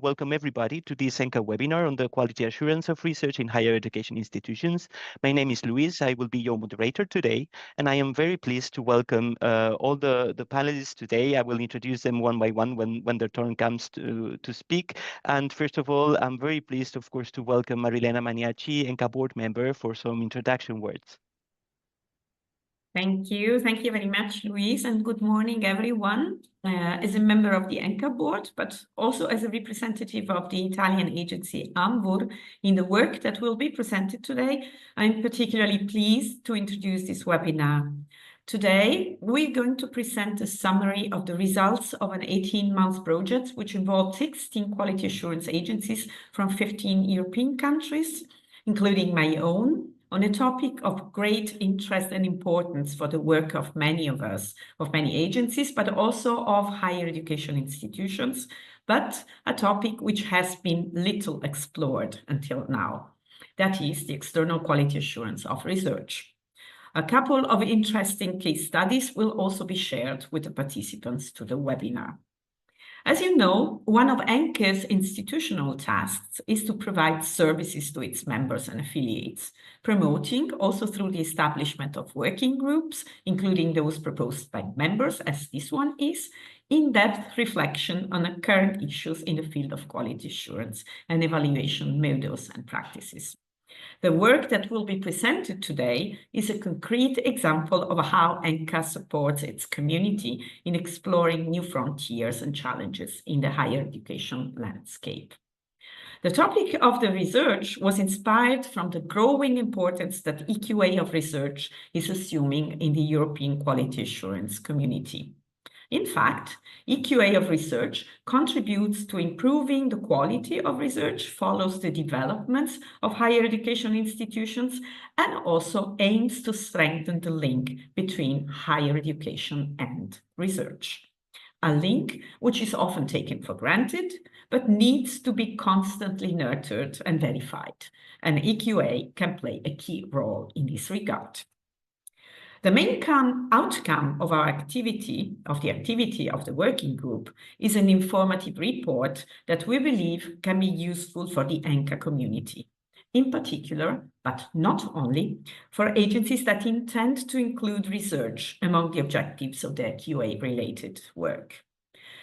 Welcome everybody to this ENQA webinar on the quality assurance of research in higher education institutions. My name is Luis. I will be your moderator today, and I am very pleased to welcome all the panelists today. I will introduce them one by one when their turn comes to speak. And first of all, I'm very pleased, of course, to welcome Marilena Maniaci, ENQA board member, for some introduction words. Thank you. Thank you very much, Luis, and good morning, everyone. As a member of the ENQA board, but also as a representative of the Italian agency ANVUR in the work that will be presented today, I'm particularly pleased to introduce this webinar. Today, we're going to present a summary of the results of an 18-month project, which involved 16 quality assurance agencies from 15 European countries, including my own, on a topic of great interest and importance for the work of many of us, of many agencies, but also of higher education institutions, but a topic which has been little explored until now. That is the external quality assurance of research. A couple of interesting case studies will also be shared with the participants to the webinar. As you know, one of ENQA's institutional tasks is to provide services to its members and affiliates, promoting also through the establishment of working groups, including those proposed by members, as this one is, in-depth reflection on the current issues in the field of quality assurance and evaluation models and practices. The work that will be presented today is a concrete example of how ENQA supports its community in exploring new frontiers and challenges in the higher education landscape. The topic of the research was inspired from the growing importance that EQA of research is assuming in the European quality assurance community. In fact, EQA of research contributes to improving the quality of research, follows the developments of higher education institutions, and also aims to strengthen the link between higher education and research. A link which is often taken for granted, but needs to be constantly nurtured and verified. And EQA can play a key role in this regard. The main outcome of our activity, of the working group, is an informative report that we believe can be useful for the ENQA community. In particular, but not only, for agencies that intend to include research among the objectives of their QA-related work.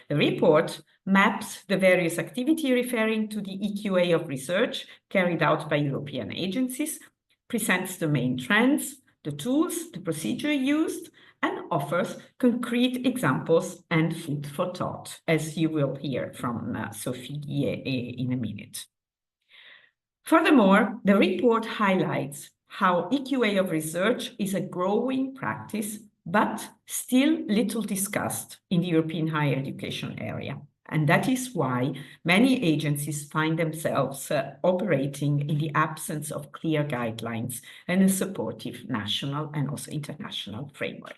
The report maps the various activity referring to the EQA of research carried out by European agencies, presents the main trends, the tools, the procedure used, and offers concrete examples and food for thought, as you will hear from Sophie in a minute. Furthermore, the report highlights how EQA of research is a growing practice, but still little discussed in the European higher education area. And that is why many agencies find themselves operating in the absence of clear guidelines and a supportive national and also international framework.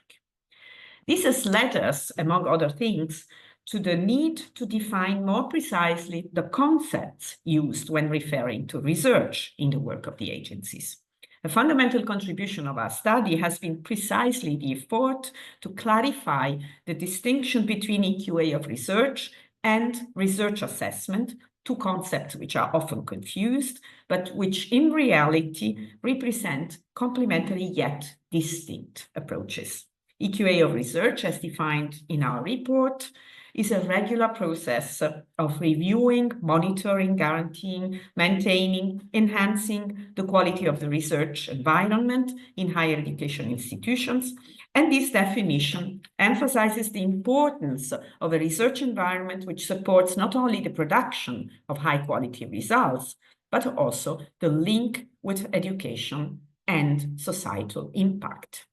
This has led us, among other things, to the need to define more precisely the concepts used when referring to research in the work of the agencies. A fundamental contribution of our study has been precisely the effort to clarify the distinction between EQA of research and research assessment, two concepts which are often confused, but which in reality represent complementary yet distinct approaches. EQA of research, as defined in our report, is a regular process of reviewing, monitoring, guaranteeing, maintaining, enhancing the quality of the research environment in higher education institutions. And this definition emphasizes the importance of a research environment which supports not only the production of high-quality results, but also the link with education and societal impact.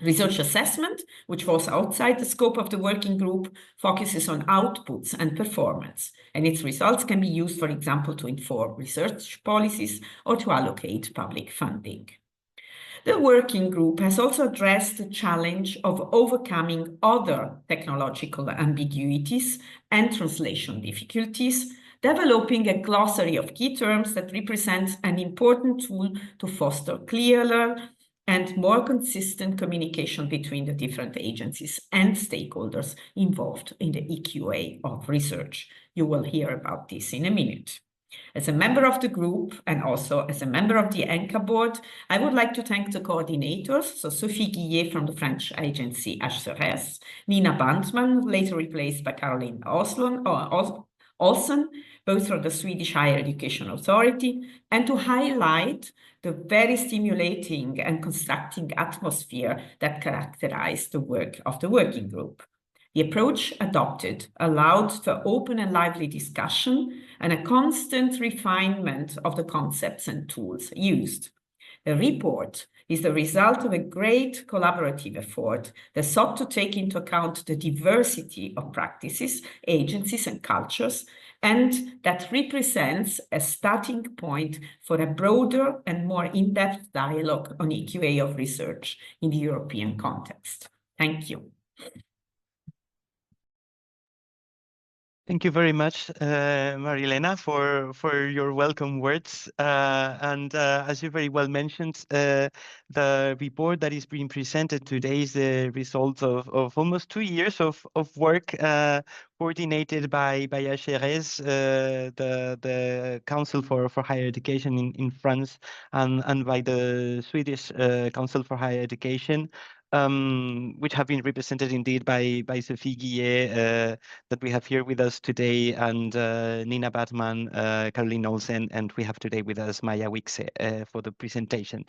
Research assessment, which falls outside the scope of the working group, focuses on outputs and performance, and its results can be used, for example, to inform research policies or to allocate public funding. The working group has also addressed the challenge of overcoming other technological ambiguities and translation difficulties, developing a glossary of key terms that represents an important tool to foster clearer and more consistent communication between the different agencies and stakeholders involved in the EQA of research. You will hear about this in a minute. As a member of the group and also as a member of the ENQA board, I would like to thank the coordinators, so Sophie Guillet from the French agency HEIs, Nina Bandman, later replaced by Caroline Olsen, both from the Swedish Higher Education Authority, and to highlight the very stimulating and constructing atmosphere that characterized the work of the working group. The approach adopted allowed for open and lively discussion and a constant refinement of the concepts and tools used. The report is the result of a great collaborative effort that sought to take into account the diversity of practices, agencies, and cultures, and that represents a starting point for a broader and more in-depth dialogue on EQA of research in the European context. Thank you. Thank you very much, Marilena, for your welcome words. As you very well mentioned, the report that is being presented today is the result of almost 2 years of work coordinated by HEIs, the Council for Higher Education in France, and by the Swedish Council for Higher Education, which have been represented indeed by Sophie Guillet, that we have here with us today, and Nina Batman, Caroline Olsen, and we have today with us Maya Wixe for the presentation.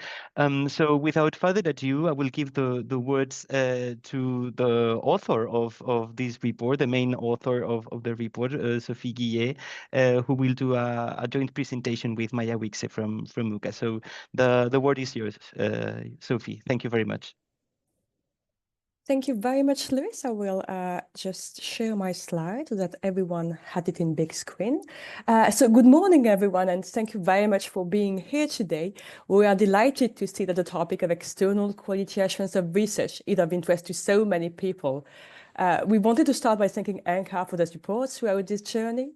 So without further ado, I will give the words to the author of this report, the main author of the report, Sophie Guillet, who will do a joint presentation with Maya Wixe from ENQA. So the word is yours, Sophie. Thank you very much. Thank you very much, Luis. I will just share my slide so that everyone had it in big screen. So good morning, everyone, and thank you very much for being here today. We are delighted to see that the topic of external quality assurance of research is of interest to so many people. We wanted to start by thanking ENQA for the support throughout this journey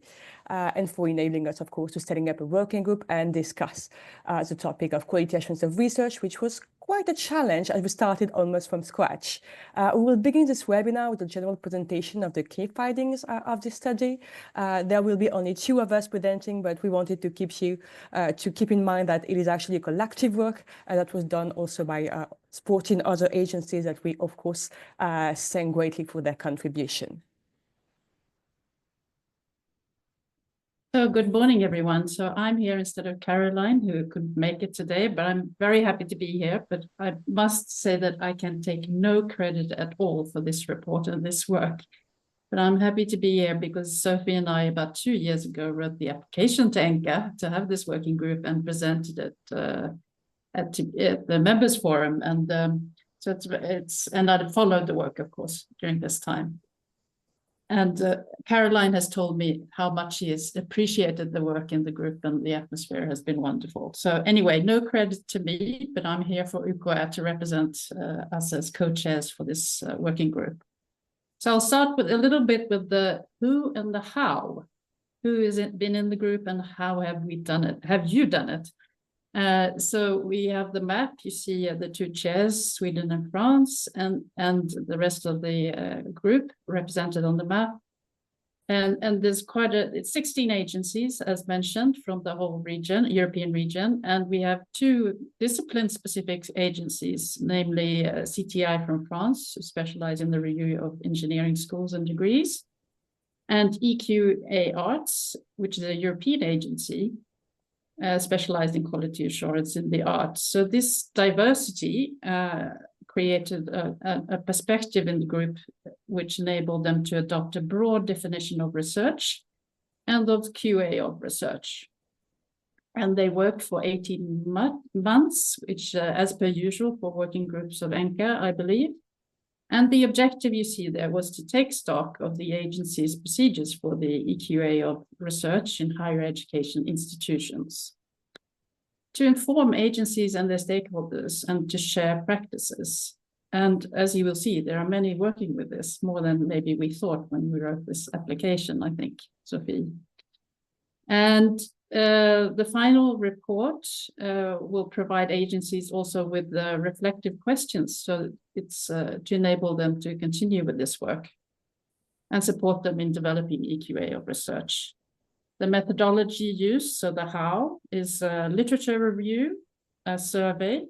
and for enabling us, of course, to setting up a working group and discuss the topic of quality assurance of research, which was quite a challenge as we started almost from scratch. We will begin this webinar with a general presentation of the key findings of this study. There will be only 2 of us presenting, but we wanted to keep in mind that it is actually a collective work that was done also by supporting other agencies that we, of course, thank greatly for their contribution. So good morning, everyone. So I'm here instead of Caroline, who couldn't make it today, but I'm very happy to be here. But I must say that I can take no credit at all for this report and this work. But I'm happy to be here because Sophie and I, about 2 years ago, wrote the application to ENQA to have this working group and presented it at the members forum. And so and I followed the work, of course, during this time. And Caroline has told me how much she has appreciated the work in the group, and the atmosphere has been wonderful. So anyway, no credit to me, but I'm here for ENQA to represent us as co-chairs for this working group. So I'll start with a little bit with the who and the how. Who has been in the group and how have we done it? Have you done it? So we have the map. You see the 2 chairs, Sweden and France, and the rest of the group represented on the map. And there's it's 16 agencies, as mentioned, from the whole region, European region. And we have 2 discipline-specific agencies, namely CTI from France, who specialize in the review of engineering schools and degrees, and EQA Arts, which is a European agency, specialized in quality assurance in the arts. So this diversity created a perspective in the group which enabled them to adopt a broad definition of research and of QA of research. And they worked for 18 months, which as per usual for working groups of ENQA, I believe. And the objective you see there was to take stock of the agency's procedures for the EQA of research in higher education institutions, to inform agencies and their stakeholders and to share practices. And as you will see, there are many working with this, more than maybe we thought when we wrote this application, I think, Sophie. And the final report will provide agencies also with reflective questions, so it's to enable them to continue with this work and support them in developing EQA of research. The methodology used, so the how, is literature review, a survey,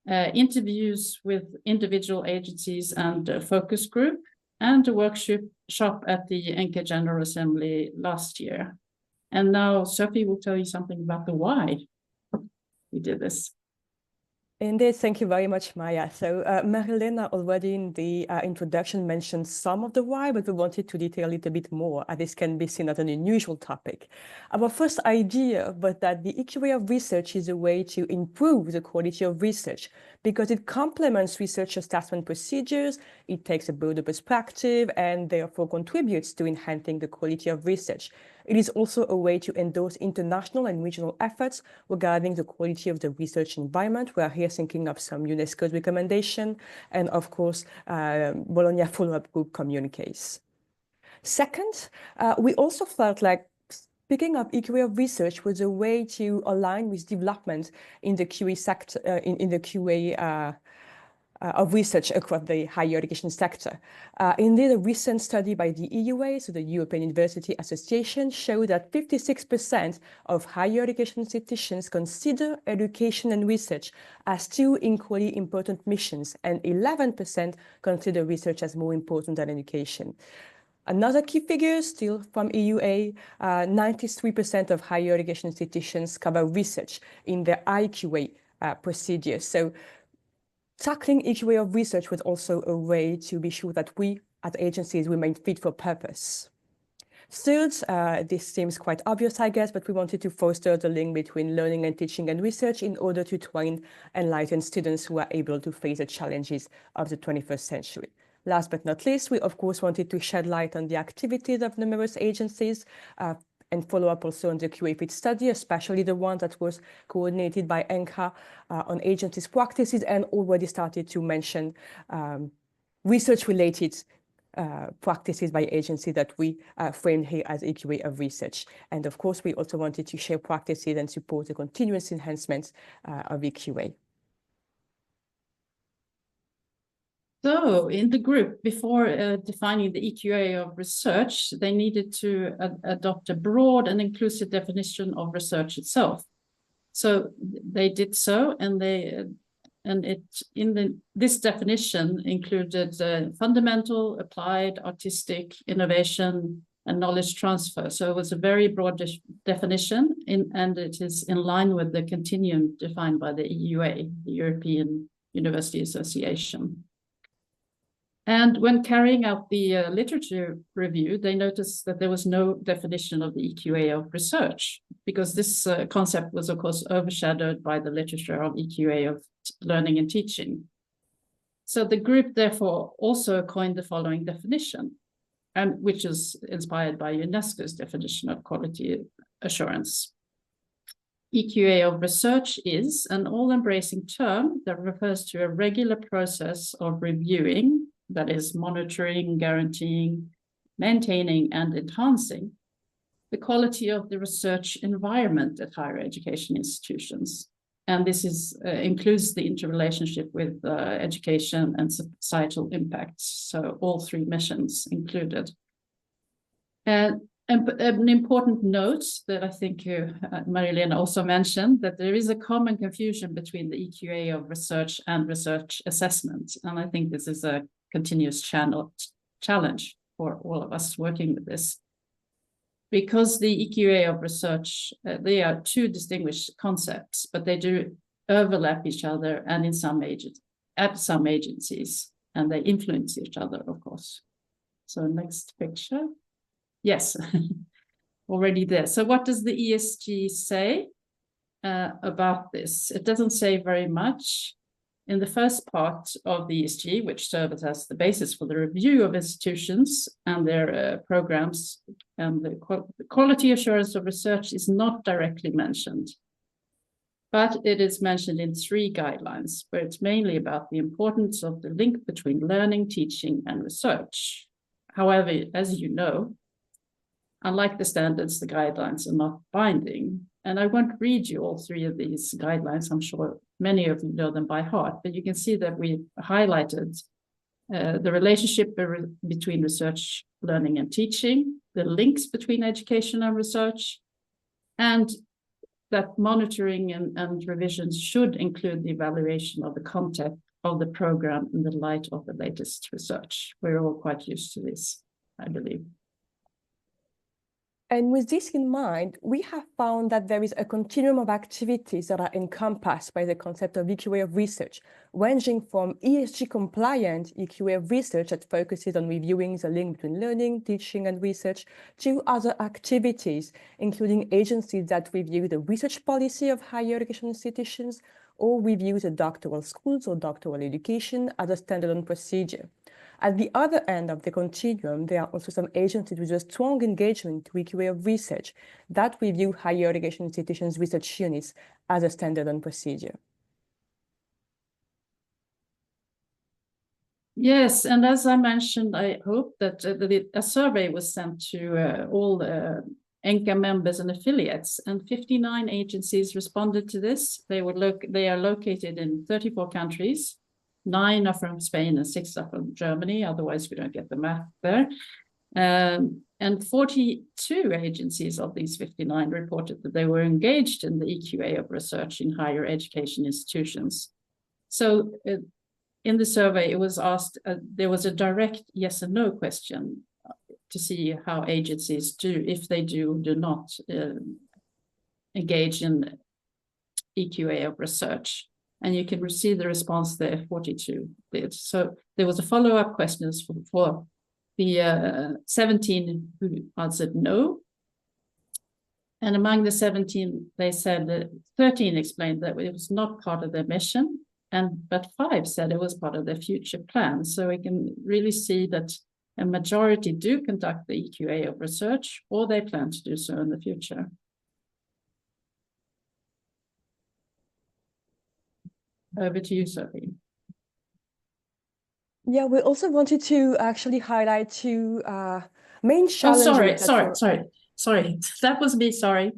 interviews with individual agencies and a focus group, and a workshop at the ENQA General Assembly last year. And now Sophie will tell you something about the why we did this. Indeed, thank you very much, Maya. So Marilena already in the introduction mentioned some of the why, but we wanted to detail it a bit more, as this can be seen as an unusual topic. Our first idea was that the EQA of research is a way to improve the quality of research because it complements research assessment procedures, it takes a broader perspective, and therefore contributes to enhancing the quality of research. It is also a way to endorse international and regional efforts regarding the quality of the research environment. We are here thinking of some UNESCO's recommendation and, of course, Bologna follow-up group communiques. Second, we also felt like picking up EQA of research was a way to align with development in the QA sector, in the QA of research across the higher education sector. Indeed, a recent study by the EUA, so the European University Association, showed that 56% of higher education institutions consider education and research as two equally important missions, and 11% consider research as more important than education. Another key figure, still from EUA, 93% of higher education institutions cover research in their IQA procedures. So tackling EQA of research was also a way to be sure that we, as agencies, remain fit for purpose. Third, this seems quite obvious, I guess, but we wanted to foster the link between learning and teaching and research in order to train enlightened students who are able to face the challenges of the 21st century. Last but not least, we of course wanted to shed light on the activities of numerous agencies and follow up also on the QA fit study, especially the one that was coordinated by ENQA on agencies' practices, and already started to mention research-related practices by agencies that we framed here as EQA of research. And of course, we also wanted to share practices and support the continuous enhancement of EQA. So in the group, before defining the EQA of research, they needed to adopt a broad and inclusive definition of research itself. So they did so, and this definition included fundamental, applied, artistic, innovation, and knowledge transfer. So it was a very broad definition, and it is in line with the continuum defined by the EUA, the European University Association. And when carrying out the literature review, they noticed that there was no definition of the EQA of research, because this concept was, of course, overshadowed by the literature of EQA of learning and teaching. So the group, therefore, also coined the following definition, and which is inspired by UNESCO's definition of quality assurance. EQA of research is an all-embracing term that refers to a regular process of reviewing, that is, monitoring, guaranteeing, maintaining, and enhancing the quality of the research environment at higher education institutions. And this includes the interrelationship with education and societal impacts, so all three missions included. And an important note that I think Marilena also mentioned, that there is a common confusion between the EQA of research and research assessment. And I think this is a continuous challenge for all of us working with this. Because the EQA of research, they are two distinguished concepts, but they do overlap each other and at some agencies, and they influence each other, of course. So next picture. Yes, already there. So what does the ESG say about this? It doesn't say very much. In the first part of the ESG, which serves as the basis for the review of institutions and their programs, and the quality assurance of research is not directly mentioned, but it is mentioned in 3 guidelines, where it's mainly about the importance of the link between learning, teaching, and research. However, as you know, Unlike the standards, the guidelines are not binding. And I won't read you all three of these guidelines. I'm sure many of you know them by heart, but you can see that we highlighted the relationship between research, learning, and teaching, the links between education and research, and that monitoring and revisions should include the evaluation of the content of the program in the light of the latest research. We're all quite used to this, I believe. And with this in mind, we have found that there is a continuum of activities that are encompassed by the concept of EQA of research, ranging from ESG compliant EQA of research that focuses on reviewing the link between learning, teaching, and research, to other activities, including agencies that review the research policy of higher education institutions or review the doctoral schools or doctoral education as a standalone procedure. At the other end of the continuum, there are also some agencies with a strong engagement to EQA of research that review higher education institutions' research units as a standalone procedure. Yes, and as I mentioned, I hope that a survey was sent to all the ENQA members and affiliates, and 59 agencies responded to this. They are located in 34 countries. 9 are from Spain and 6 are from Germany, otherwise we don't get the math there. And 42 agencies of these 59 reported that they were engaged in the EQA of research in higher education institutions. So in the survey, it was asked, there was a direct yes and no question to see how agencies do, if they do or do not engage in EQA of research. And you can see the response there, 42 did. So there was a follow-up questions for the 17 who answered no. And among the 17, they said that 13 explained that it was not part of their mission, but 5 said it was part of their future plan. So we can really see that a majority do conduct the EQA of research, or they plan to do so in the future. Over to you, Sophie. Yeah, we also wanted to actually highlight 2 main challenges. Oh, sorry. That was me, sorry.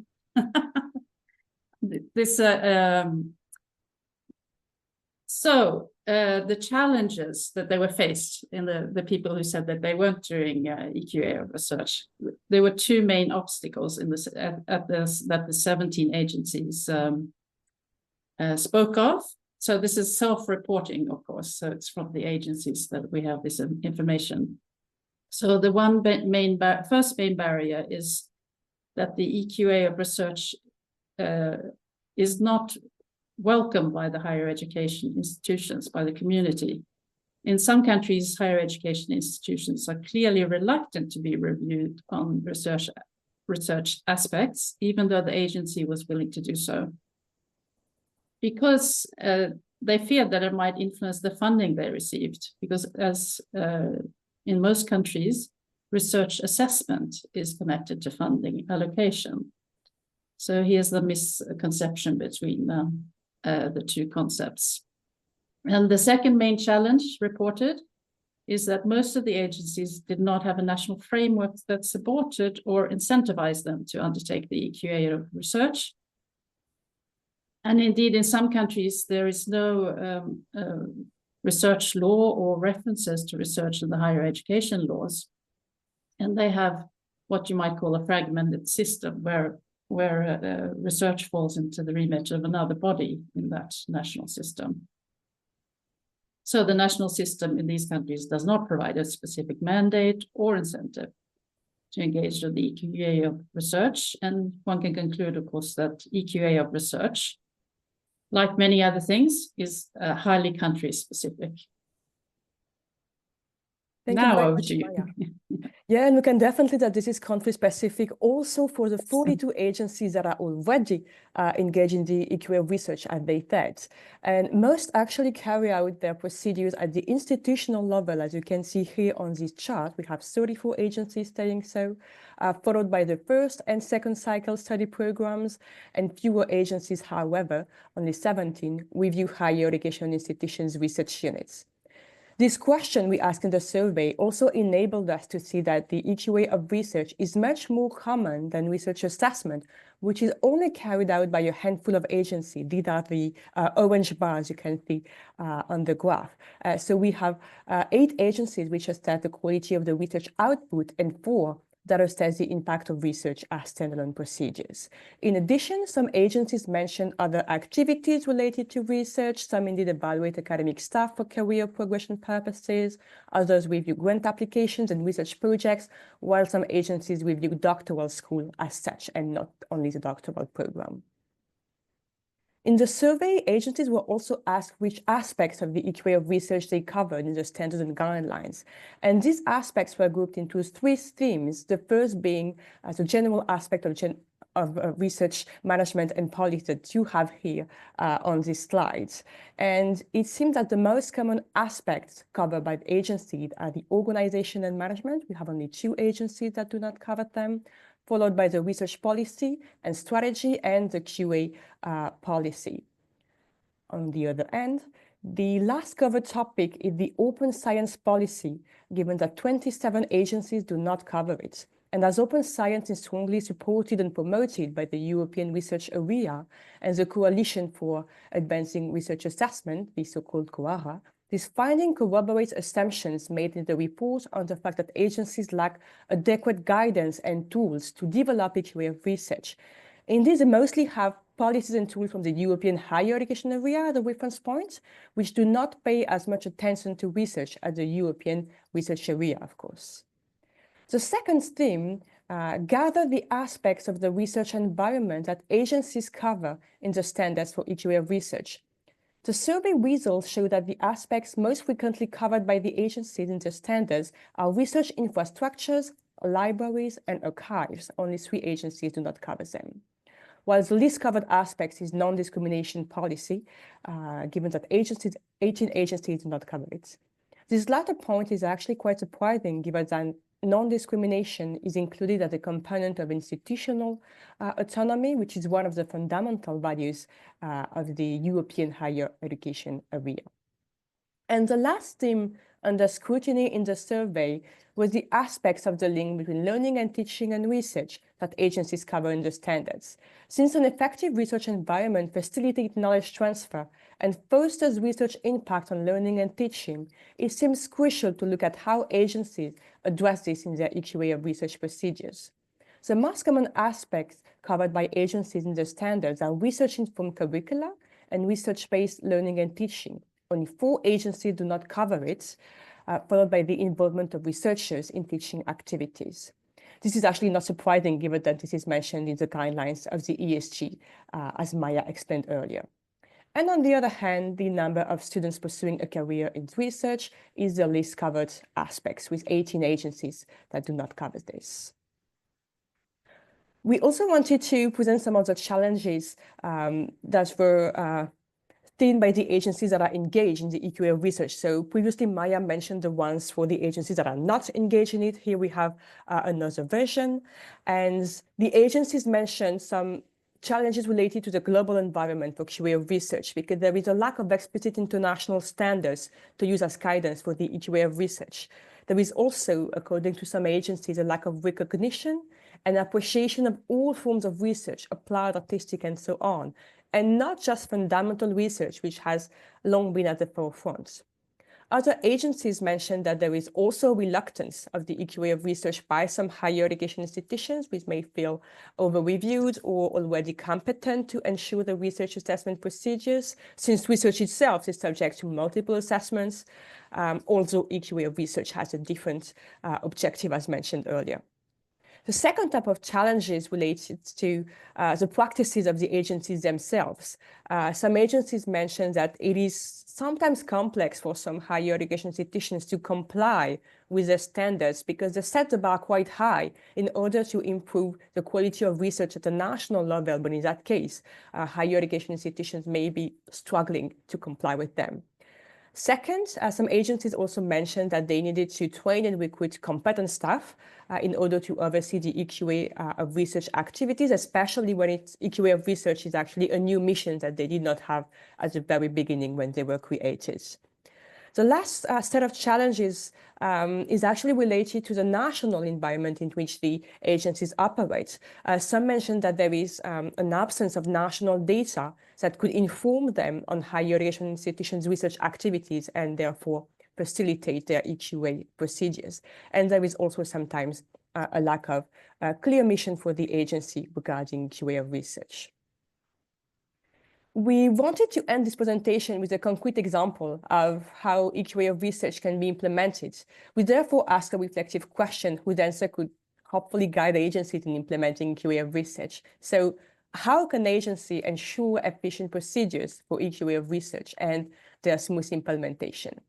The challenges that they were faced in the people who said that they weren't doing EQA research, there were 2 main obstacles in this that the 17 agencies spoke of. So this is self-reporting, of course. So it's from the agencies that we have this information. So the first main barrier is that the EQA of research is not welcomed by the higher education institutions, by the community. In some countries, higher education institutions are clearly reluctant to be reviewed on research aspects, even though the agency was willing to do so, because they feared that it might influence the funding they received, because as in most countries, research assessment is connected to funding allocation. So here's the misconception between the 2 concepts. And the second main challenge reported is that most of the agencies did not have a national framework that supported or incentivized them to undertake the EQA of research. And indeed, in some countries, there is no research law or references to research in the higher education laws. And they have what you might call a fragmented system where research falls into the remit of another body in that national system. So the national system in these countries does not provide a specific mandate or incentive to engage in the EQA of research. And one can conclude, of course, that EQA of research, like many other things, is highly country specific. Now over to you. Yeah, and we can definitely that this is country specific also for the 42 agencies that are already engaged in the EQA research as they said. And most actually carry out their procedures at the institutional level. As you can see here on this chart, we have 34 agencies studying so, followed by the first and second cycle study programs, and fewer agencies, however, only 17, review higher education institutions research units. This question we asked in the survey also enabled us to see that the EQA of research is much more common than research assessment, which is only carried out by a handful of agencies. These are the orange bars you can see on the graph. So we have 8 agencies which assess the quality of the research output and 4 that assess the impact of research as standalone procedures. In addition, some agencies mention other activities related to research. Some indeed evaluate academic staff for career progression purposes. Others review grant applications and research projects, while some agencies review doctoral school as such and not only the doctoral program. In the survey, agencies were also asked which aspects of the EQA of research they covered in the standards and guidelines. And these aspects were grouped into 3 themes, the first being as a general aspect of research management and policy that you have here on these slides. And it seems that the most common aspects covered by the agencies are the organization and management. We have only 2 agencies that do not cover them, followed by the research policy and strategy and the QA policy. On the other end, the last covered topic is the open science policy, given that 27 agencies do not cover it. And as open science is strongly supported and promoted by the European Research Area and the Coalition for Advancing Research Assessment, the so-called COARA, this finding corroborates assumptions made in the report on the fact that agencies lack adequate guidance and tools to develop EQA of research. Indeed, they mostly have policies and tools from the European higher education area, the reference points, which do not pay as much attention to research as the European research area, of course. The second theme gather the aspects of the research environment that agencies cover in the standards for EQA of research. The survey results show that the aspects most frequently covered by the agencies in the standards are research infrastructures, libraries, and archives. Only 3 agencies do not cover them. While the least covered aspect is non-discrimination policy, given that 18 agencies do not cover it. This latter point is actually quite surprising, given that non-discrimination is included as a component of institutional autonomy, which is one of the fundamental values of the European higher education area. And the last theme under scrutiny in the survey was the aspects of the link between learning and teaching and research that agencies cover in the standards. Since an effective research environment facilitates knowledge transfer and fosters research impact on learning and teaching, it seems crucial to look at how agencies address this in their EQA of research procedures. The most common aspects covered by agencies in the standards are research-informed curricula and research-based learning and teaching. Only 4 agencies do not cover it, followed by the involvement of researchers in teaching activities. This is actually not surprising, given that this is mentioned in the guidelines of the ESG, as Maya explained earlier. And on the other hand, the number of students pursuing a career in research is the least covered aspects, with 18 agencies that do not cover this. We also wanted to present some of the challenges that were seen by the agencies that are engaged in the EQA of research. So previously, Maya mentioned the ones for the agencies that are not engaged in it. Here we have another version. And the agencies mentioned some challenges related to the global environment for EQA of research, because there is a lack of explicit international standards to use as guidance for the EQA of research. There is also, according to some agencies, a lack of recognition and appreciation of all forms of research, applied, artistic, and so on, and not just fundamental research, which has long been at the forefront. Other agencies mentioned that there is also reluctance of the EQA of research by some higher education institutions, which may feel over-reviewed or already competent to ensure the research assessment procedures, since research itself is subject to multiple assessments, although EQA of research has a different objective, as mentioned earlier. The second type of challenges related to the practices of the agencies themselves. Some agencies mentioned that it is sometimes complex for some higher education institutions to comply with the standards because they set the bar quite high in order to improve the quality of research at the national level, but in that case, higher education institutions may be struggling to comply with them. Second, some agencies also mentioned that they needed to train and recruit competent staff in order to oversee the EQA of research activities, especially when EQA of research is actually a new mission that they did not have at the very beginning when they were created. The last set of challenges is actually related to the national environment in which the agencies operate. Some mentioned that there is an absence of national data that could inform them on higher education institutions' research activities and therefore facilitate their EQA procedures. And there is also sometimes a lack of clear mission for the agency regarding QA of research. We wanted to end this presentation with a concrete example of how EQA of research can be implemented. We therefore asked a reflective question whose answer could hopefully guide agencies in implementing EQA of research. So how can agency ensure efficient procedures for EQA of research and their smooth implementation?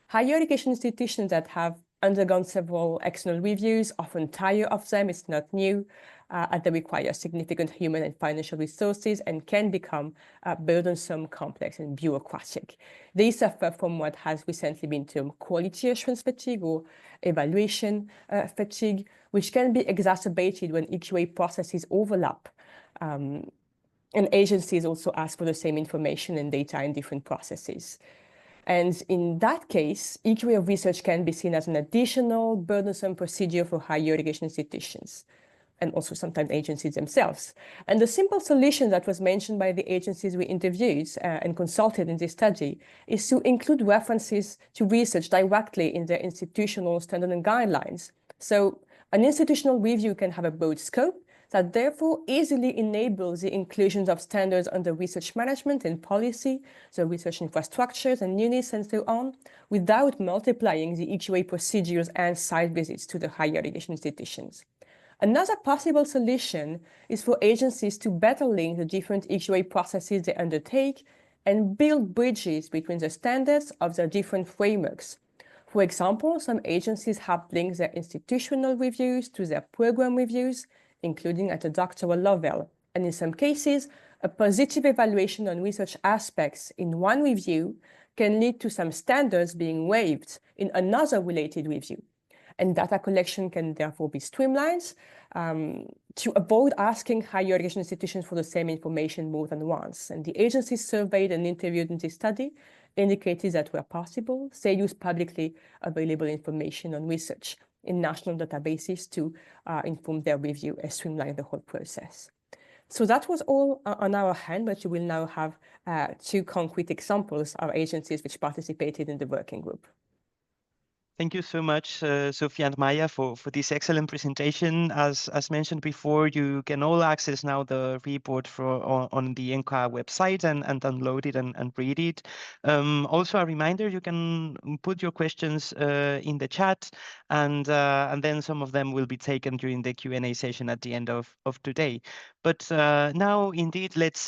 Higher education institutions that have undergone several external reviews often tire of them. It's not new, and they require significant human and financial resources and can become burdensome, complex, and bureaucratic. They suffer from what has recently been termed quality assurance fatigue or evaluation fatigue, which can be exacerbated when EQA processes overlap. And agencies also ask for the same information and data in different processes. And in that case, EQA of research can be seen as an additional burdensome procedure for higher education institutions, and also sometimes agencies themselves. And the simple solution that was mentioned by the agencies we interviewed and consulted in this study is to include references to research directly in their institutional standard and guidelines. So an institutional review can have a broad scope that therefore easily enables the inclusions of standards under research management and policy, so research infrastructures and units and so on, without multiplying the EQA procedures and site visits to the higher education institutions. Another possible solution is for agencies to better link the different EQA processes they undertake and build bridges between the standards of their different frameworks. For example, some agencies have linked their institutional reviews to their program reviews, including at a doctoral level. And in some cases, a positive evaluation on research aspects in one review can lead to some standards being waived in another related review. And data collection can therefore be streamlined to avoid asking higher education institutions for the same information more than once. And the agencies surveyed and interviewed in this study indicated that where possible, they use publicly available information on research in national databases to inform their review and streamline the whole process. So that was all on our hand, but you will now have two concrete examples of agencies which participated in the working group. Thank you so much, Sophia and Maya, for this excellent presentation. As mentioned before, you can all access now the report on the ENQA website and download it and read it. Also, a reminder, you can put your questions in the chat, and then some of them will be taken during the Q&A session at the end of today. But now, indeed, let's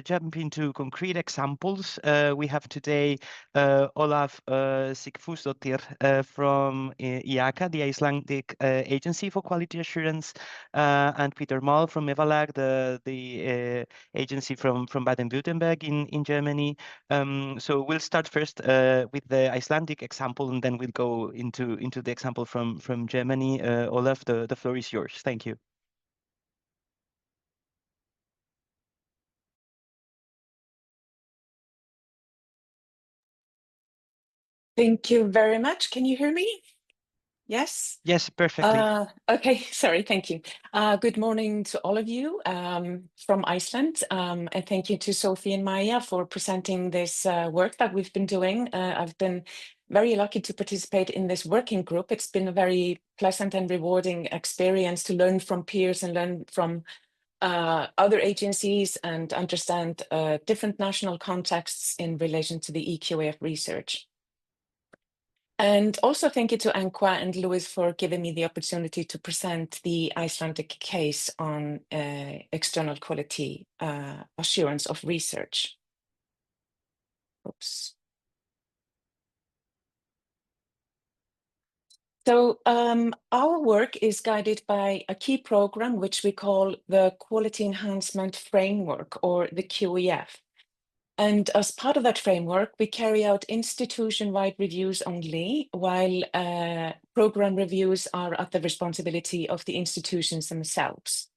jump into concrete examples. We have today Olaf Sigfúsdóttir from EACA, the Icelandic Agency for Quality Assurance, and Peter Moll from EVALAG, the agency from Baden-Württemberg in Germany. So we'll start first with the Icelandic example, and then we'll go into the example from Germany. Olaf, the floor is yours. Thank you. Thank you very much. Can you hear me? Yes? Yes, perfectly. Okay, sorry, thank you. Good morning to all of you from Iceland. And thank you to Sophie and Maya for presenting this work that we've been doing. I've been very lucky to participate in this working group. It's been a very pleasant and rewarding experience to learn from peers and learn from other agencies and understand different national contexts in relation to the EQA of research. And also thank you to ENQA and Louis for giving me the opportunity to present the Icelandic case on external quality assurance of research. Oops. So our work is guided by a key program which we call the Quality Enhancement Framework, or the QEF. And as part of that framework, we carry out institution-wide reviews only, while program reviews are at the responsibility of the institutions themselves.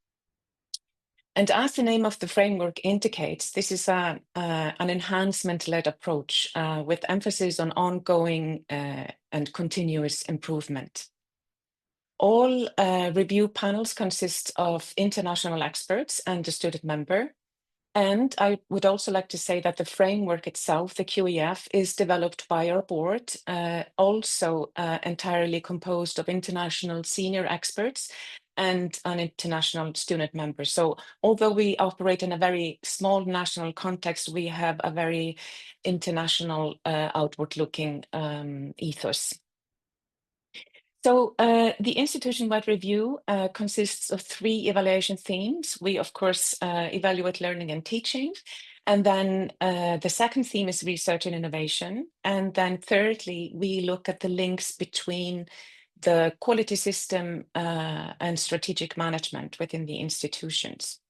And as the name of the framework indicates, this is an enhancement-led approach with emphasis on ongoing and continuous improvement. All review panels consist of international experts and a student member. And I would also like to say that the framework itself, the QEF, is developed by our board, also entirely composed of international senior experts and an international student member. So although we operate in a very small national context, we have a very international outward-looking ethos. So the institution-wide review consists of 3 evaluation themes. We, of course, evaluate learning and teaching. And then the second theme is research and innovation. And then thirdly, we look at the links between the quality system and strategic management within the institutions.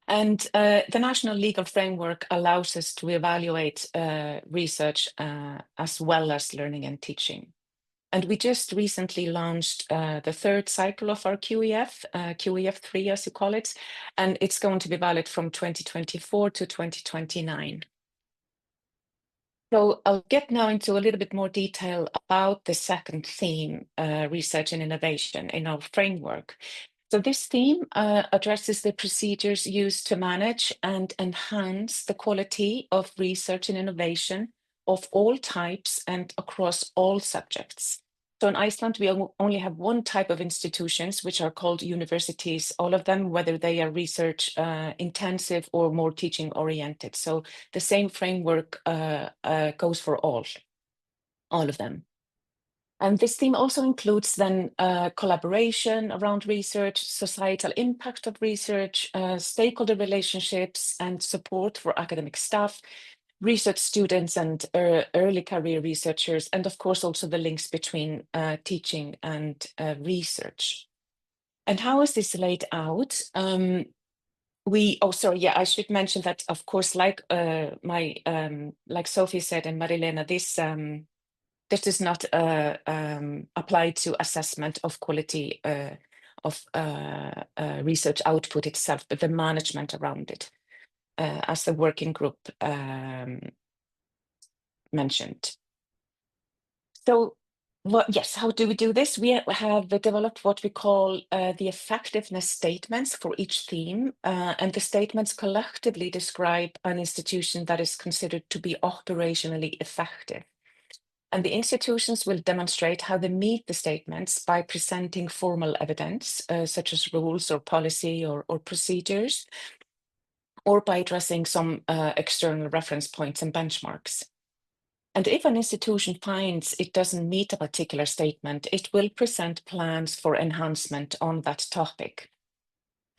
And the national legal framework allows us to evaluate research as well as learning and teaching. And we just recently launched the 3rd cycle of our QEF, QEF 3 as you call it, and it's going to be valid from 2024 to 2029. So I'll get now into a little bit more detail about the second theme, research and innovation in our framework. So this theme addresses the procedures used to manage and enhance the quality of research and innovation of all types and across all subjects. So in Iceland, we only have one type of institutions, which are called universities, all of them, whether they are research intensive or more teaching oriented. So the same framework goes for all of them. And this theme also includes then collaboration around research, societal impact of research, stakeholder relationships, and support for academic staff, research students and early career researchers, and of course also the links between teaching and research. And how is this laid out? I should mention that, of course, like Sophie said and Marilena, this does not apply to assessment of quality of research output itself, but the management around it, as the working group mentioned. So, how do we do this? We have developed what we call the effectiveness statements for each theme, and the statements collectively describe an institution that is considered to be operationally effective. And the institutions will demonstrate how they meet the statements by presenting formal evidence, such as rules or policy or procedures, or by addressing some external reference points and benchmarks. And if an institution finds it doesn't meet a particular statement, it will present plans for enhancement on that topic.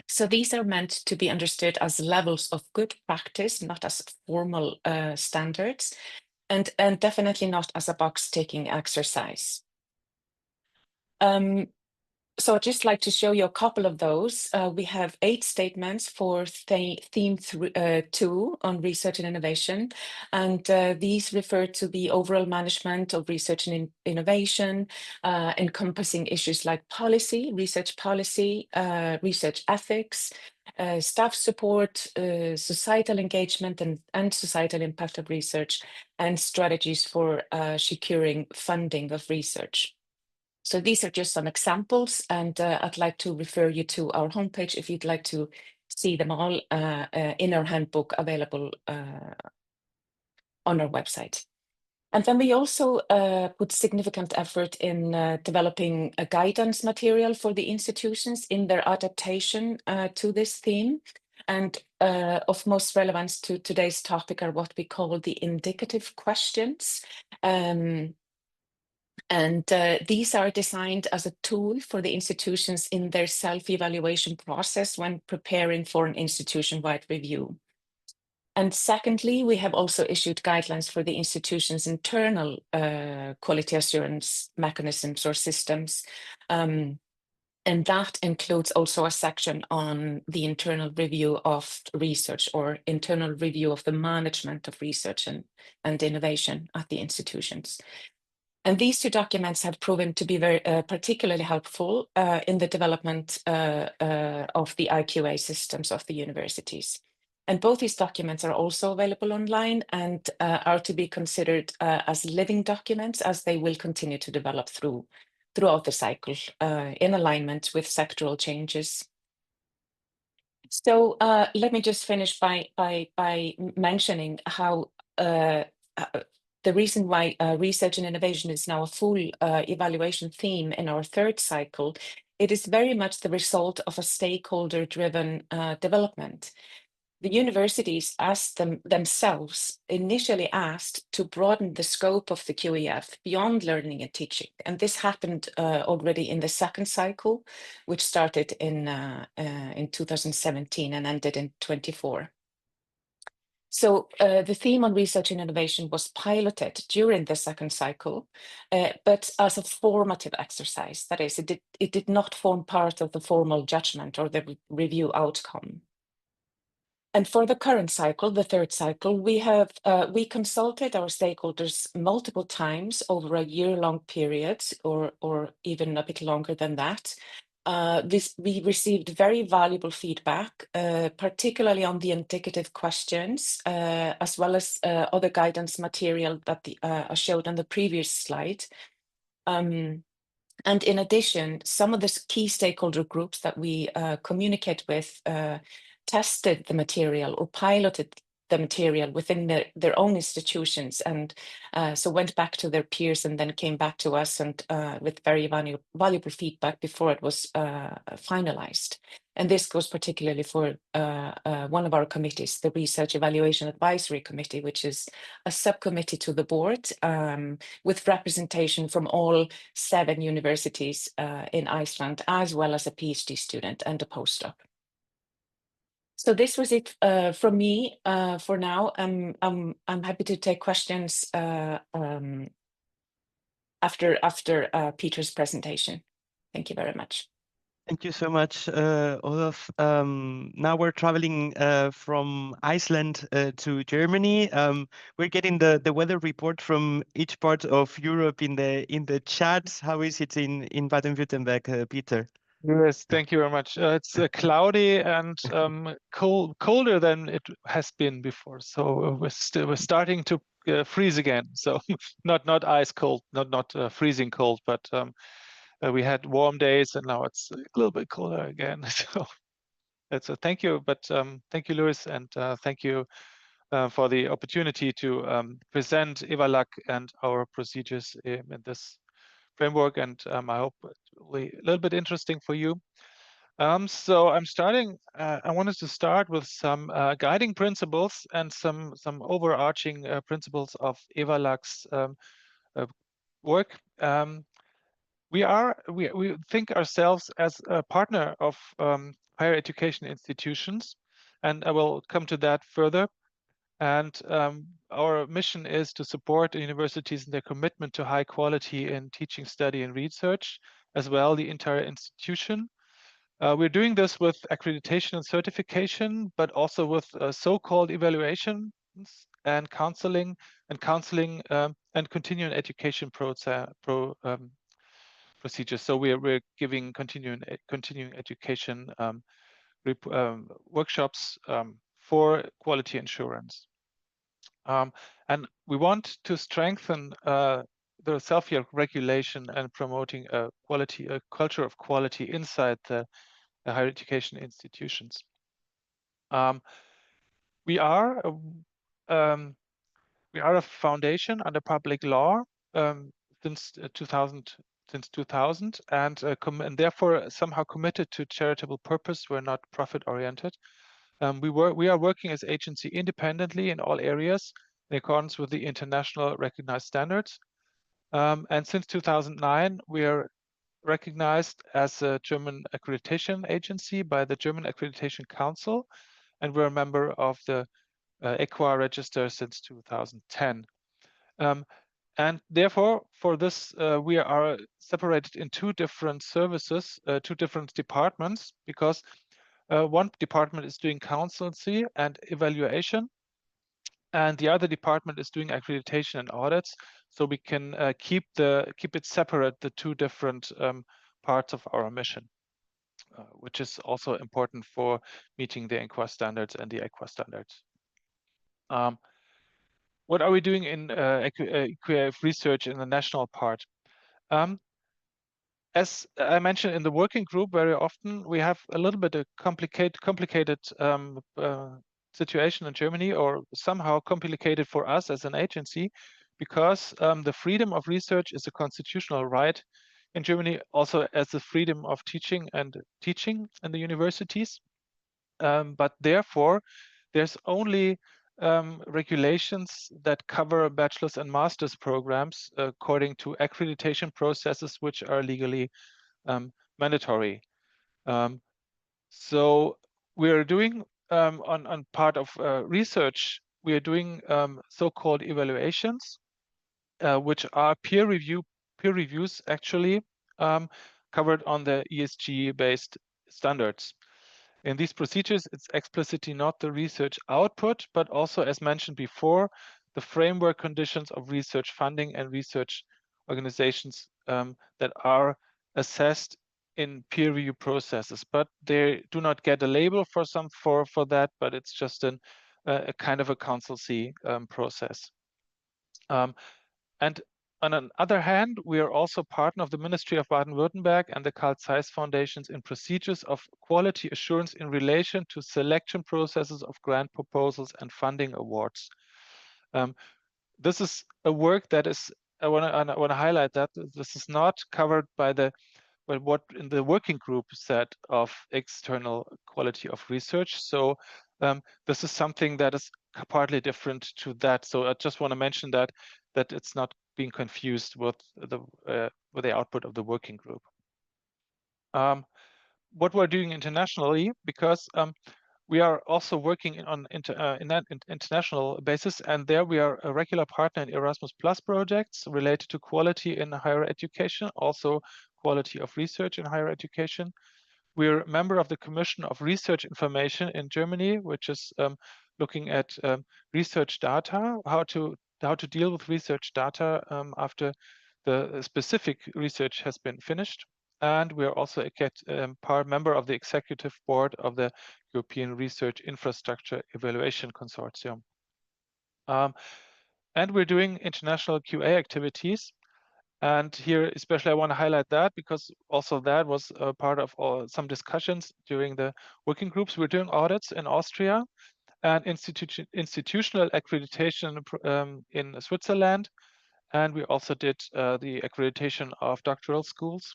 So these are meant to be understood as levels of good practice, not as formal standards, and definitely not as a box-ticking exercise. So I'd just like to show you a couple of those. We have 8 statements for theme 2 on research and innovation. And these refer to the overall management of research and innovation, encompassing issues like policy, research ethics, staff support, societal engagement and societal impact of research, and strategies for securing funding of research. So these are just some examples, and I'd like to refer you to our homepage if you'd like to see them all in our handbook available on our website. And then we also put significant effort in developing a guidance material for the institutions in their adaptation to this theme. And of most relevance to today's topic are what we call the indicative questions. And these are designed as a tool for the institutions in their self-evaluation process when preparing for an institution-wide review. And secondly, we have also issued guidelines for the institution's internal quality assurance mechanisms or systems. And that includes also a section on the internal review of research or internal review of the management of research and innovation at the institutions. And these two documents have proven to be very particularly helpful in the development of the IQA systems of the universities. And both these documents are also available online and are to be considered as living documents, as they will continue to develop throughout the cycle in alignment with sectoral changes. So let me just finish by mentioning how the reason why research and innovation is now a full evaluation theme in our third cycle. It is very much the result of a stakeholder-driven development. The universities themselves initially asked to broaden the scope of the QEF beyond learning and teaching. And this happened already in the second cycle, which started in 2017 and ended in 24. So the theme on research and innovation was piloted during the second cycle, but as a formative exercise. That is, it did not form part of the formal judgment or the review outcome. And for the current cycle, the third cycle, we consulted our stakeholders multiple times over a year-long period, or even a bit longer than that. We received very valuable feedback, particularly on the indicative questions, as well as other guidance material that I showed on the previous slide. And in addition, some of the key stakeholder groups that we communicate with tested the material or piloted the material within their own institutions, and so went back to their peers and then came back to us and with very valuable feedback before it was finalized. And this goes particularly for one of our committees, the Research Evaluation Advisory Committee, which is a subcommittee to the board with representation from all 7 universities in Iceland, as well as a PhD student and a postdoc. So this was it from me for now. I'm happy to take questions after Peter's presentation. Thank you very much. Thank you so much, Olaf. Now we're traveling from Iceland to Germany. We're getting the weather report from each part of Europe in the chat. How is it in Baden-Württemberg, Peter? Yes, thank you very much. It's cloudy and colder than it has been before. So we're starting to freeze again. So not ice cold, not freezing cold, but we had warm days and now it's a little bit colder again. So that's a thank you. But thank you, Luis, and thank you for the opportunity to present EVALAC and our procedures in this framework, and I hope it will be a little bit interesting for you. So I wanted to start with some guiding principles and some overarching principles of EVALAC's work. We think ourselves as a partner of higher education institutions, and I will come to that further. And our mission is to support universities in their commitment to high quality in teaching, study, and research, as well the entire institution. We're doing this with accreditation and certification, but also with so-called evaluations and counseling and continuing education procedures. So we're giving continuing education workshops for quality assurance. And we want to strengthen the self-regulation and promoting a culture of quality inside the higher education institutions. We are a foundation under public law since 2000, and therefore somehow committed to charitable purpose. We're not profit-oriented. We are working as agency independently in all areas in accordance with the international recognized standards. And since 2009, we are recognized as a German accreditation agency by the German Accreditation Council, and we're a member of the ENQA register since 2010. And therefore, for this, we are separated in 2 different services, 2 different departments, because one department is doing counseling and evaluation, and the other department is doing accreditation and audits. So we can keep it separate, the two different parts of our mission, which is also important for meeting the ENQA standards and the EQA standards. What are we doing in EQA research in the national part? As I mentioned in the working group, very often we have a little bit of complicated situation in Germany, or somehow complicated for us as an agency, because the freedom of research is a constitutional right in Germany, also as the freedom of teaching in the universities. But therefore, there's only regulations that cover bachelor's and master's programs according to accreditation processes which are legally mandatory. So we are doing on part of research, we are doing so-called evaluations, which are peer reviews actually covered on the ESG-based standards. In these procedures, it's explicitly not the research output, but also, as mentioned before, the framework conditions of research funding and research organizations that are assessed in peer review processes. But they do not get a label for that, but it's just a kind of a consultancy process. And on the other hand, we are also partner of the Ministry of Baden-Württemberg and the Carl Zeiss Foundations in procedures of quality assurance in relation to selection processes of grant proposals and funding awards. This is a work that is, I want to highlight that this is not covered by what in the working group set of external quality of research. So this is something that is partly different to that. So I just want to mention that it's not being confused with the output of the working group. What we're doing internationally, because we are also working on international basis, and there we are a regular partner in Erasmus Plus projects related to quality in higher education, also quality of research in higher education. We're a member of the Commission of Research Information in Germany, which is looking at research data, how to deal with research data after the specific research has been finished. And we are also a member of the executive board of the European Research Infrastructure Evaluation Consortium. And we're doing international QA activities. And here, especially, I want to highlight that because also that was a part of some discussions during the working groups. We're doing audits in Austria and institutional accreditation in Switzerland. And we also did the accreditation of doctoral schools.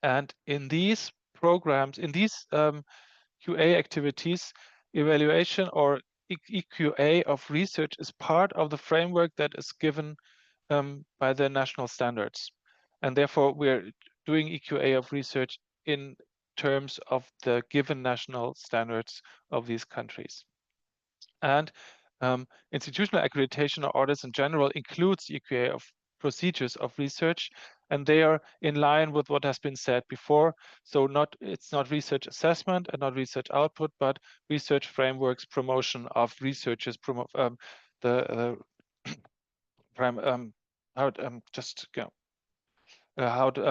And in these programs, in these QA activities, evaluation or EQA of research is part of the framework that is given by the national standards. And therefore, we're doing EQA of research in terms of the given national standards of these countries. And institutional accreditation or audits in general includes EQA of procedures of research, and they are in line with what has been said before. So it's not research assessment and not research output, but research frameworks, promotion of researchers,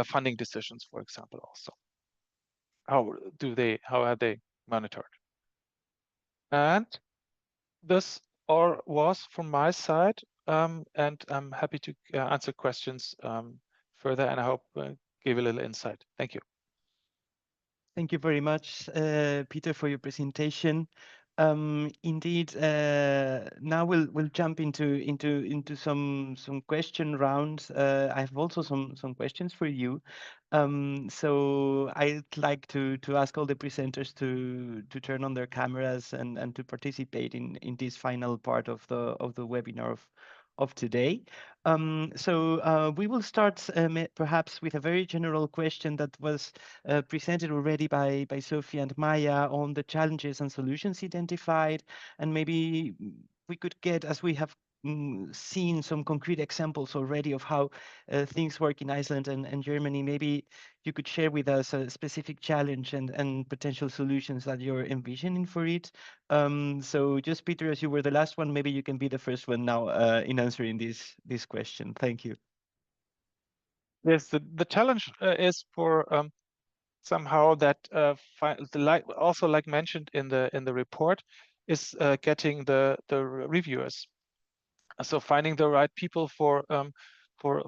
funding decisions, for example, also. How are they monitored? And this all was from my side, and I'm happy to answer questions further, and I hope gave a little insight. Thank you. Thank you very much, Peter, for your presentation. Indeed, now we'll jump into some question rounds. I have also some questions for you. So I'd like to ask all the presenters to turn on their cameras and to participate in this final part of the webinar of today. So we will start perhaps with a very general question that was presented already by Sophie and Maya on the challenges and solutions identified, and maybe we could get, as we have seen some concrete examples already of how things work in Iceland and Germany. Maybe you could share with us a specific challenge and potential solutions that you're envisioning for it. So just Peter, as you were the last one, maybe you can be the first one now in answering this question. Thank you. Yes, the challenge is for somehow that also like mentioned in the report is getting the reviewers. So finding the right people for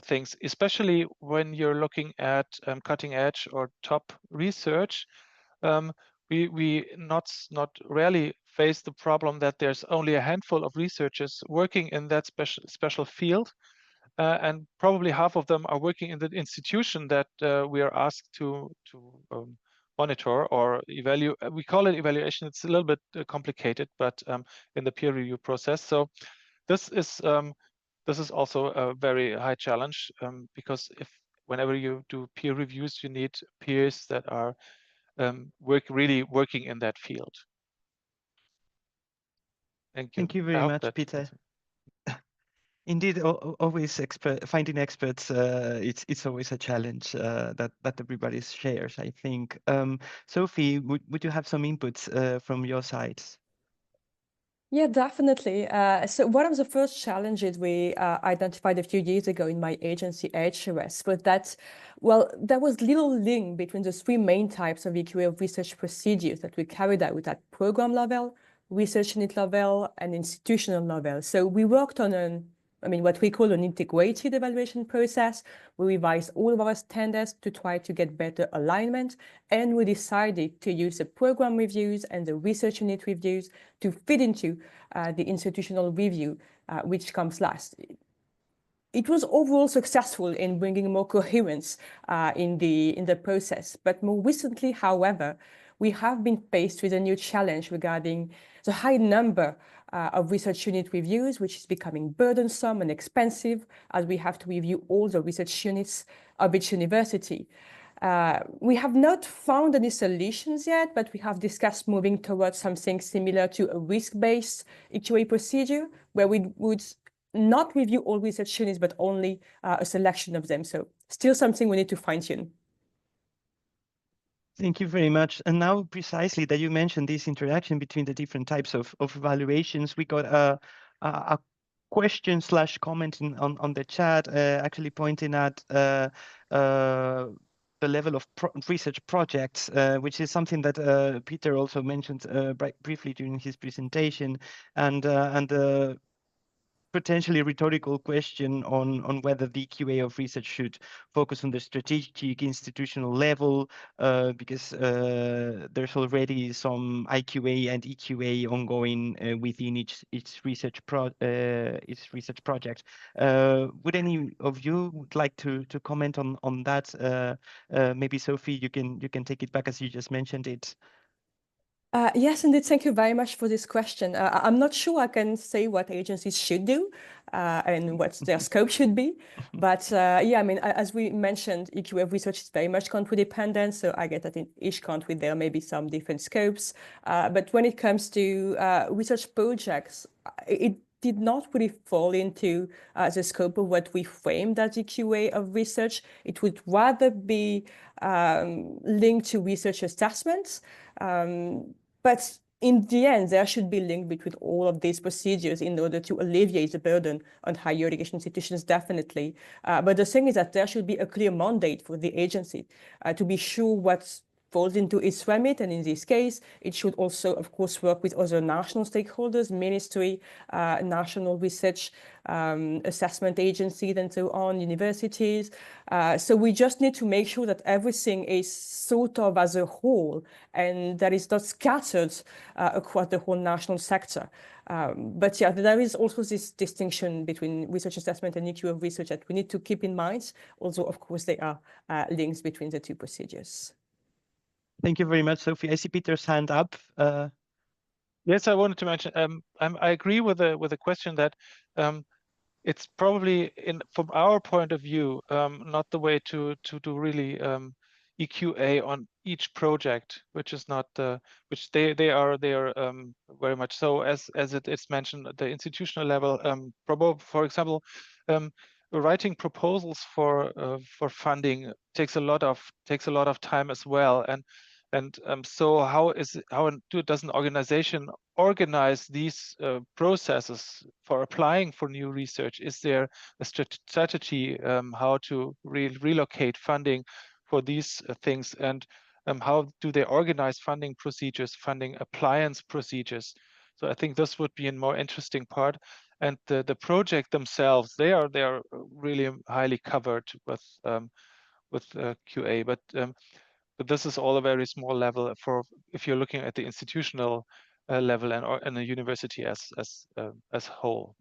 things, especially when you're looking at cutting edge or top research. We not rarely face the problem that there's only a handful of researchers working in that special field, and probably half of them are working in the institution that we are asked to monitor or evaluate. We call it evaluation. It's a little bit complicated, but in the peer review process. So this is also a very high challenge, because whenever you do peer reviews, you need peers that are really working in that field. Thank you very much, Peter. Indeed, always finding experts. It's always a challenge that everybody shares, I think. Sophie, would you have some inputs from your side? Yeah, definitely. So one of the first challenges we identified a few years ago in my agency, HEIs, was that, well, there was little link between the three main types of EQA research procedures that we carried out at program level, research unit level, and institutional level. So we worked on what we call an integrated evaluation process. We revised all of our standards to try to get better alignment, and we decided to use the program reviews and the research unit reviews to feed into the institutional review, which comes last. It was overall successful in bringing more coherence in the process. But more recently, however, we have been faced with a new challenge regarding the high number of research unit reviews, which is becoming burdensome and expensive as we have to review all the research units of each university. We have not found any solutions yet, but we have discussed moving towards something similar to a risk-based EQA procedure, where we would not review all research units, but only a selection of them. So still something we need to fine-tune. Thank you very much. And now precisely that you mentioned this interaction between the different types of evaluations, we got a question / comment on the chat actually pointing at the level of research projects, which is something that Peter also mentioned briefly during his presentation, and potentially rhetorical question on whether the QA of research should focus on the strategic institutional level, because there's already some IQA and EQA ongoing within each research project. Would any of you would like to comment on that? Maybe Sophie, you can take it back as you just mentioned it. Yes, indeed. Thank you very much for this question. I'm not sure I can say what agencies should do and what their scope should be. But yeah, as we mentioned, EQA research is very much country dependent. So I get that in each country, there may be some different scopes. But when it comes to research projects, it did not really fall into the scope of what we framed as EQA of research. It would rather be linked to research assessments. But in the end, there should be a link between all of these procedures in order to alleviate the burden on higher education institutions, definitely. But the thing is that there should be a clear mandate for the agency to be sure what falls into its remit, and in this case, it should also, of course, work with other national stakeholders, ministry, national research assessment agencies, and so on, universities. So we just need to make sure that everything is thought of as a whole and that it's not scattered across the whole national sector. But yeah, there is also this distinction between research assessment and EQ of research that we need to keep in mind, although, of course, there are links between the two procedures. Thank you very much, Sophie. I see Peter's hand up. Yes, I wanted to mention. I agree with the question that it's probably from our point of view not the way to really EQA on each project, which is not which they are very much so as it's mentioned at the institutional level. For example, writing proposals for funding takes a lot of time as well, and so how does an organization organize these processes for applying for new research? Is there a strategy how to relocate funding for these things, and how do they organize funding procedures, funding appliance procedures? So I think this would be a more interesting part. And the project themselves, they are really highly covered with QA, but this is all a very small level for if you're looking at the institutional level and a university as whole.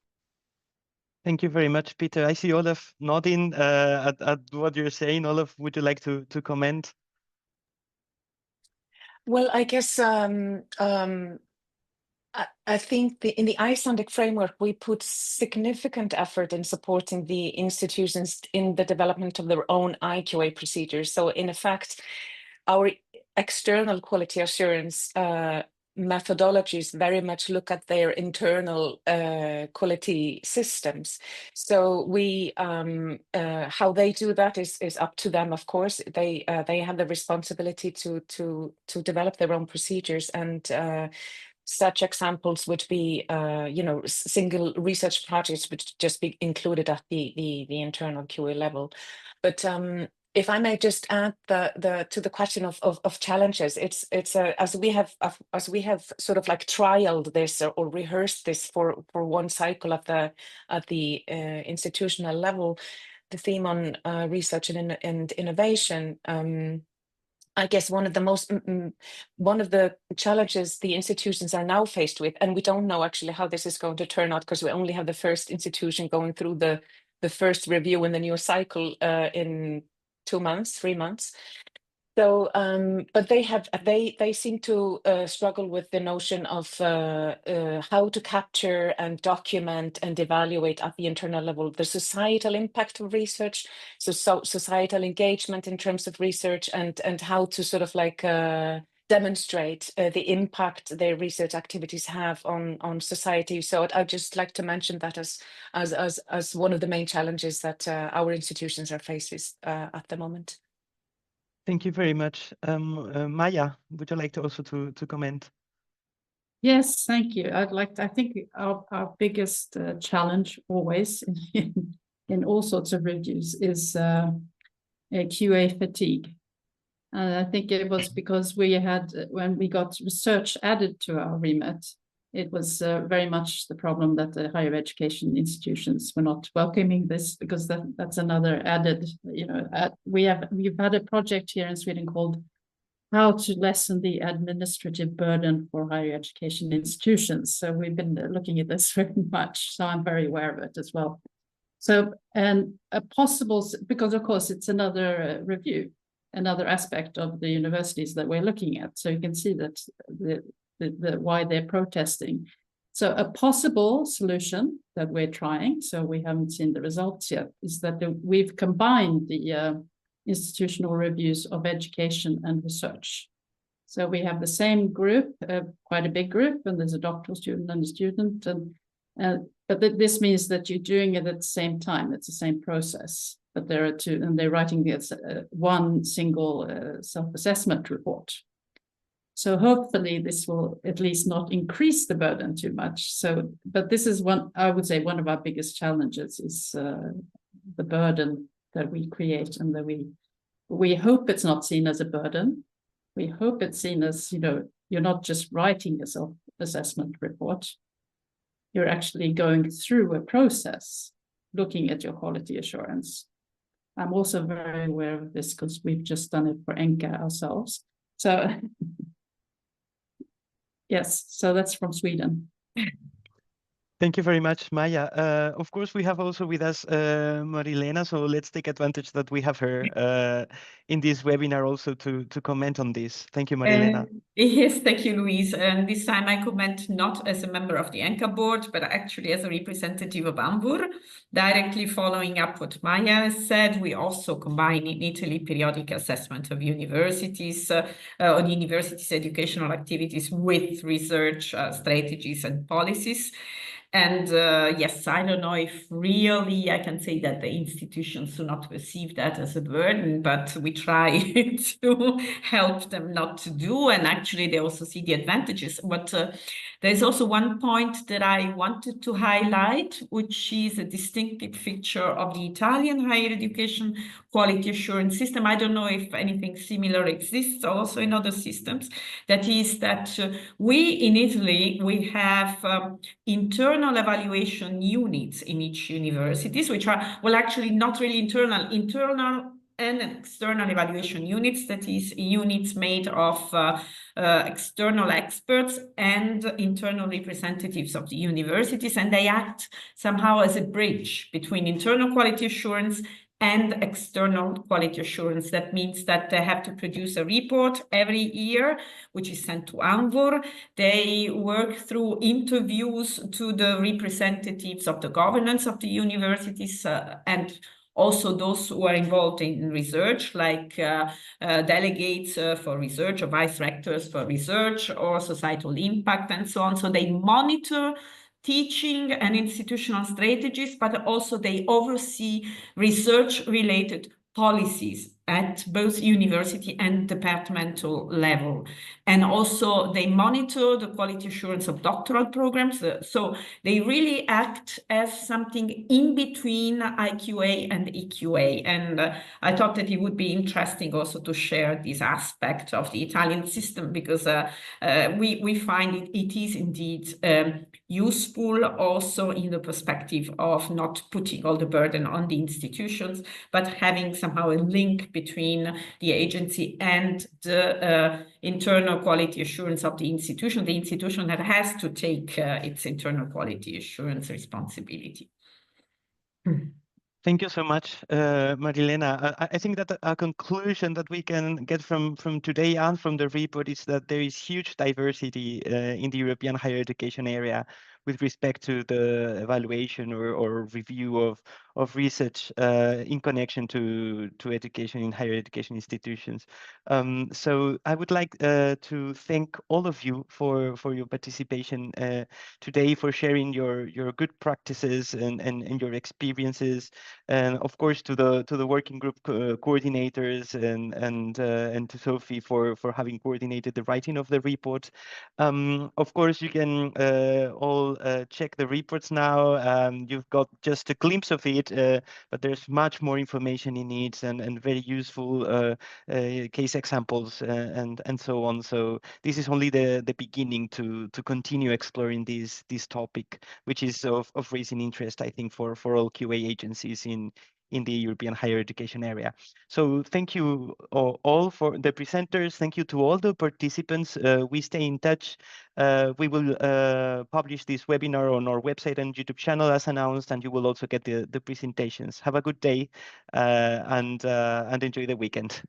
Thank you very much, Peter. I see Olaf nodding at what you're saying. Olaf, would you like to comment? Well, I guess I think in the Icelandic framework, we put significant effort in supporting the institutions in the development of their own IQA procedures. So in effect, our external quality assurance methodologies very much look at their internal quality systems. So we how they do that is up to them, of course. They have the responsibility to develop their own procedures, and such examples would be, single research projects would just be included at the internal QA level. But if I may just add to the question of challenges, it's as we have sort of like trialed this or rehearsed this for one cycle at the institutional level, the theme on research and innovation. I guess one of the challenges the institutions are now faced with, and we don't know actually how this is going to turn out because we only have the first institution going through the first review in the new cycle in 2 months, 3 months. So, but they seem to struggle with the notion of how to capture and document and evaluate at the internal level the societal impact of research, so societal engagement in terms of research, and how to sort of like demonstrate the impact their research activities have on society. So I'd just like to mention that as one of the main challenges that our institutions are faced with at the moment. Thank you very much. Maya, would you like to also to comment? Yes, thank you. I think our biggest challenge always in all sorts of reviews is a QA fatigue. And I think it was because we had, when we got research added to our remit, it was very much the problem that the higher education institutions were not welcoming this, because that's another added, we've had a project here in Sweden called How to Lessen the Administrative Burden for Higher Education Institutions. So we've been looking at this very much. So I'm very aware of it as well. So, and a possible, because of course it's another review, another aspect of the universities that we're looking at. So you can see that why they're protesting. So a possible solution that we're trying, so we haven't seen the results yet, is that we've combined the institutional reviews of education and research. So we have the same group, quite a big group, and there's a doctoral student and a student, but this means that you're doing it at the same time. It's the same process, but there are two, and they're writing this one single self-assessment report. So hopefully this will at least not increase the burden too much. So, but this is I would say one of our biggest challenges is the burden that we create, and that we hope it's not seen as a burden. We hope it's seen as, you're not just writing a self-assessment report. You're actually going through a process, looking at your quality assurance. I'm also very aware of this because we've just done it for ENQA ourselves. So yes, so that's from Sweden. Thank you very much, Maya. Of course, we have also with us Marilena, so let's take advantage that we have her in this webinar also to comment on this. Thank you, Marilena. Yes, thank you, Louise. And this time I comment not as a member of the ENQA board, but actually as a representative of ANVUR, directly following up what Maya said. We also combine in Italy periodic assessment of universities, on universities' educational activities with research strategies and policies. And yes, I don't know if really I can say that the institutions do not perceive that as a burden, but we try to help them not to do. And actually, they also see the advantages. But there's also one point that I wanted to highlight, which is a distinctive feature of the Italian higher education quality assurance system. I don't know if anything similar exists also in other systems. That is that we in Italy, we have internal evaluation units in each universities, which are, well, actually not really internal and external evaluation units, that is units made of external experts and internal representatives of the universities, and they act somehow as a bridge between internal quality assurance and external quality assurance. That means that they have to produce a report every year, which is sent to ANVUR. They work through interviews to the representatives of the governance of the universities and also those who are involved in research, like delegates for research or vice rectors for research or societal impact and so on. So they monitor teaching and institutional strategies, but also they oversee research-related policies at both university and departmental level. And also they monitor the quality assurance of doctoral programs. So they really act as something in between IQA and EQA. And I thought that it would be interesting also to share this aspect of the Italian system, because we find it is indeed useful also in the perspective of not putting all the burden on the institutions, but having somehow a link between the agency and the internal quality assurance of the institution that has to take its internal quality assurance responsibility. Thank you so much, Marilena. I think that a conclusion that we can get from today and from the report is that there is huge diversity in the European higher education area with respect to the evaluation or review of research in connection to education in higher education institutions. So I would like to thank all of you for your participation today, for sharing your good practices and your experiences, and of course to the working group coordinators and to Sophie for having coordinated the writing of the report. Of course, you can all check the reports now. You've got just a glimpse of it, but there's much more information in it and very useful case examples and so on. So this is only the beginning to continue exploring this topic, which is of raising interest, I think, for all QA agencies in the European higher education area. So thank you all for the presenters. Thank you to all the participants. We stay in touch. We will publish this webinar on our website and YouTube channel as announced, and you will also get the presentations. Have a good day and enjoy the weekend.